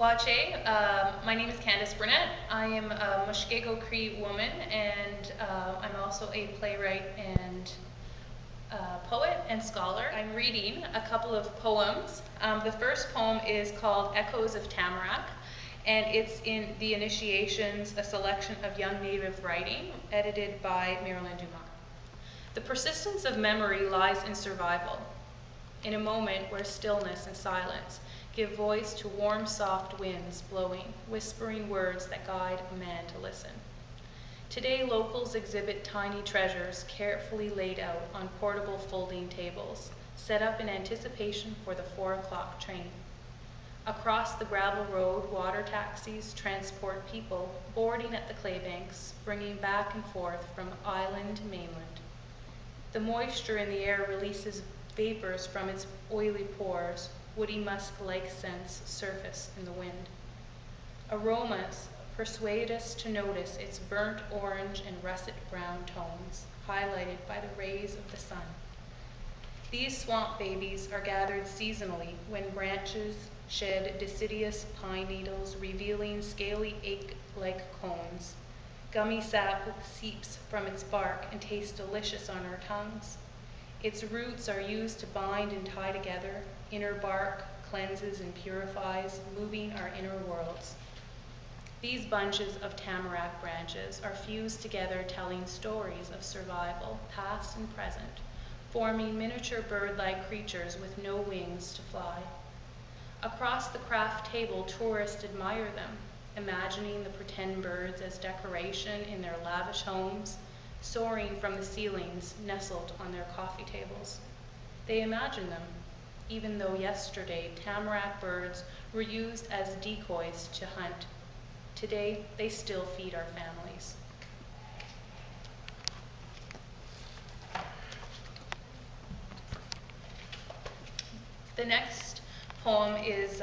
Wache, my name is Candace Brunette. I am a Mushkego Cree woman, and I'm also a playwright and poet and scholar. I'm reading a couple of poems. The first poem is called Echoes of Tamarack, and it's in the Initiations, a selection of young Native writing, edited by Marilyn Dumas. The persistence of memory lies in survival, in a moment where stillness and silence give voice to warm, soft winds blowing, whispering words that guide a man to listen. Today, locals exhibit tiny treasures carefully laid out on portable folding tables, set up in anticipation for the 4 o'clock train. Across the gravel road, water taxis transport people boarding at the clay banks, bringing back and forth from island to mainland. The moisture in the air releases vapors from its oily pores. Woody musk-like scents surface in the wind. Aromas persuade us to notice its burnt orange and russet brown tones, highlighted by the rays of the sun. These swamp babies are gathered seasonally when branches shed deciduous pine needles, revealing scaly ache-like cones. Gummy sap seeps from its bark and tastes delicious on our tongues. Its roots are used to bind and tie together. Inner bark cleanses and purifies, moving our inner worlds. These bunches of tamarack branches are fused together, telling stories of survival, past and present, forming miniature bird-like creatures with no wings to fly. Across the craft table, tourists admire them, imagining the pretend birds as decoration in their lavish homes, soaring from the ceilings nestled on their coffee tables. They imagine them, even though yesterday tamarack birds were used as decoys to hunt. Today, they still feed our families. The next poem is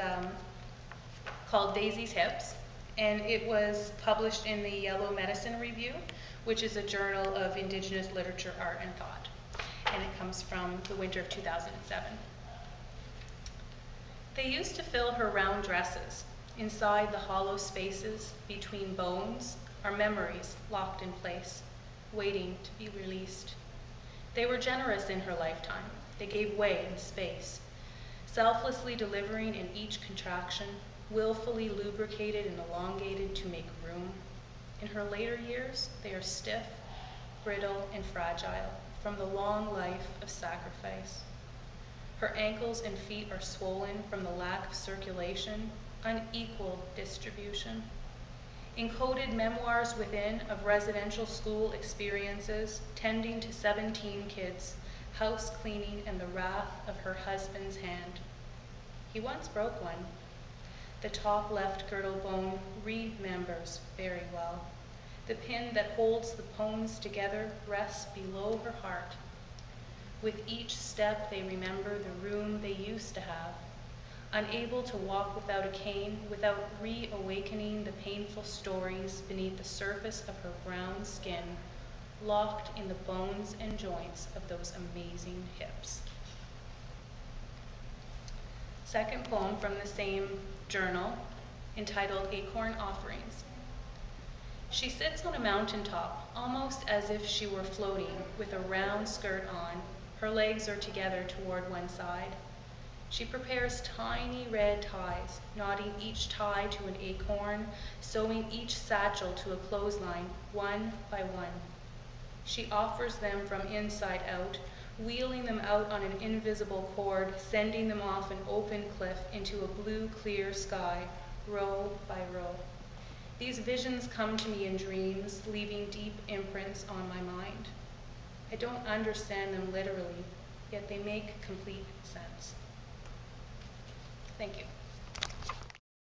called Daisy's Hips, and it was published in the Yellow Medicine Review, which is a journal of Indigenous literature, art, and thought, and it comes from the winter of 2007. They used to fill her round dresses. Inside the hollow spaces between bones are memories locked in place, waiting to be released. They were generous in her lifetime. They gave way in space, selflessly delivering in each contraction, willfully lubricated and elongated to make room. In her later years, they are stiff, brittle, and fragile from the long life of sacrifice. Her ankles and feet are swollen from the lack of circulation, unequal distribution. Encoded memoirs within of residential school experiences, tending to 17 kids, house cleaning, and the wrath of her husband's hand. He once broke one. The top left girdle bone remembers very well. The pin that holds the bones together rests below her heart. With each step, they remember the room they used to have, unable to walk without a cane, without reawakening the painful stories beneath the surface of her brown skin, locked in the bones and joints of those amazing hips. Second poem from the same journal, entitled Acorn Offerings. She sits on a mountaintop, almost as if she were floating, with a round skirt on. Her legs are together toward one side. She prepares tiny red ties, knotting each tie to an acorn, sewing each satchel to a clothesline, one by one. She offers them from inside out, wheeling them out on an invisible cord, sending them off an open cliff into a blue, clear sky, row by row. These visions come to me in dreams, leaving deep imprints on my mind. I don't understand them literally, yet they make complete sense. Thank you.